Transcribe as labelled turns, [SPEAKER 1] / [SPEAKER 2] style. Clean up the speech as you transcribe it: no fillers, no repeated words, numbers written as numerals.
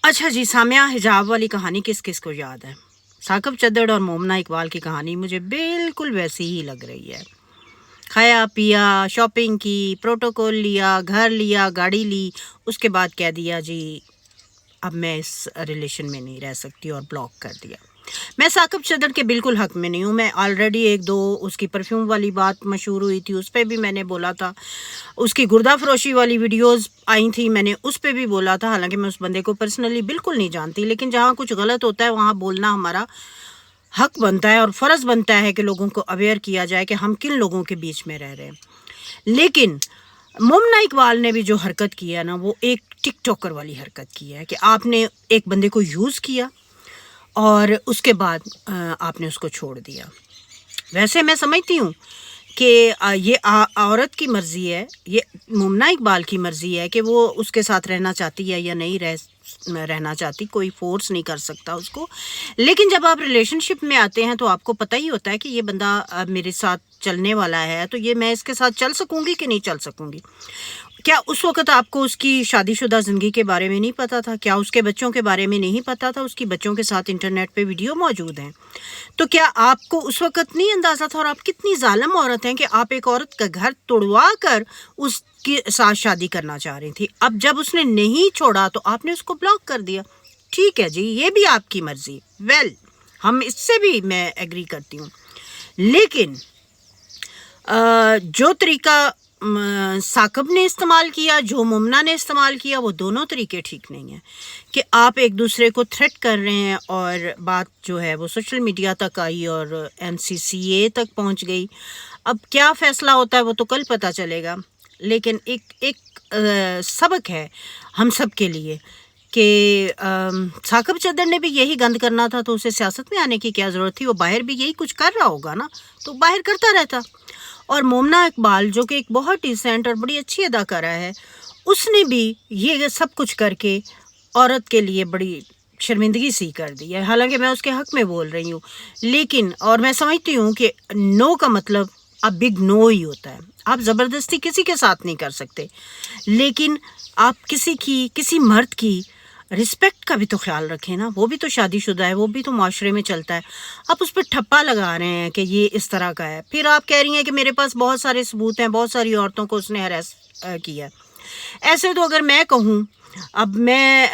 [SPEAKER 1] अच्छा जी, सामिया हिजाब वाली कहानी किस किस को याद है? साकिब चद्दड़ और मोमना इकबाल की कहानी मुझे बिल्कुल वैसी ही लग रही है। खाया पिया, शॉपिंग की, प्रोटोकॉल लिया, घर लिया, गाड़ी ली, उसके बाद कह दिया जी अब मैं इस रिलेशन में नहीं रह सकती और ब्लॉक कर दिया। मैं साकिब चद्दड़ के बिल्कुल हक में नहीं हूँ। मैं ऑलरेडी एक दो उसकी परफ्यूम वाली बात मशहूर हुई थी, उस पर भी मैंने बोला था। उसकी गुर्दा फरोशी वाली वीडियोस आई थी, मैंने उस पर भी बोला था। हालांकि मैं उस बंदे को पर्सनली बिल्कुल नहीं जानती, लेकिन जहाँ कुछ गलत होता है वहाँ बोलना हमारा हक बनता है और फ़र्ज़ बनता है कि लोगों को अवेयर किया जाए कि हम किन लोगों के बीच में रह रहे हैं। लेकिन मोमना इकबाल ने भी जो हरकत की है ना, वो एक टिकटॉकर वाली हरकत की है कि आपने एक बंदे को यूज़ किया और उसके बाद आपने उसको छोड़ दिया। वैसे मैं समझती हूँ कि ये औरत की मर्ज़ी है, ये मुमना इकबाल की मर्ज़ी है कि वो उसके साथ रहना चाहती है या नहीं रहना चाहती, कोई फ़ोर्स नहीं कर सकता उसको। लेकिन जब आप रिलेशनशिप में आते हैं तो आपको पता ही होता है कि ये बंदा मेरे साथ चलने वाला है, तो ये मैं इसके साथ चल सकूँगी कि नहीं चल सकूँगी। क्या उस वक़्त आपको उसकी शादीशुदा ज़िंदगी के बारे में नहीं पता था? क्या उसके बच्चों के बारे में नहीं पता था? उसकी बच्चों के साथ इंटरनेट पे वीडियो मौजूद हैं। तो क्या आपको उस वक़्त नहीं अंदाज़ा था? और आप कितनी ज़ालिम औरत हैं कि आप एक औरत का घर तुड़वा कर उसके साथ शादी करना चाह रही थी। अब जब उसने नहीं छोड़ा तो आपने उसको ब्लॉक कर दिया। ठीक है जी, ये भी आपकी मर्ज़ी। वेल, हम इससे भी मैं एग्री करती हूँ। लेकिन जो तरीका साकिब ने इस्तेमाल किया, जो मुमना ने इस्तेमाल किया, वो दोनों तरीके ठीक नहीं हैं। कि आप एक दूसरे को थ्रेट कर रहे हैं और बात जो है वो सोशल मीडिया तक आई और MCCA तक पहुंच गई। अब क्या फ़ैसला होता है वो तो कल पता चलेगा। लेकिन एक एक सबक है हम सब के लिए कि साकिब चद्दड़ ने भी यही गंद करना था, तो उसे सियासत में आने की क्या ज़रूरत थी? वो बाहर भी यही कुछ कर रहा होगा ना, तो बाहर करता रहता। और मोमना इकबाल जो कि एक बहुत डिसेंट और बड़ी अच्छी अदाकारा है, उसने भी ये सब कुछ करके औरत के लिए बड़ी शर्मिंदगी सी कर दी है। हालांकि मैं उसके हक में बोल रही हूँ, लेकिन और मैं समझती हूँ कि नो का मतलब अब बिग नो ही होता है। आप ज़बरदस्ती किसी के साथ नहीं कर सकते, लेकिन आप किसी मर्द की रिस्पेक्ट का भी तो ख्याल रखें ना। वो भी तो शादीशुदा है, वो भी तो माशरे में चलता है। आप उस पर ठप्पा लगा रहे हैं कि ये इस तरह का है, फिर आप कह रही हैं कि मेरे पास बहुत सारे सबूत हैं, बहुत सारी औरतों को उसने हरास किया। ऐसे तो अगर मैं कहूँ, अब मैं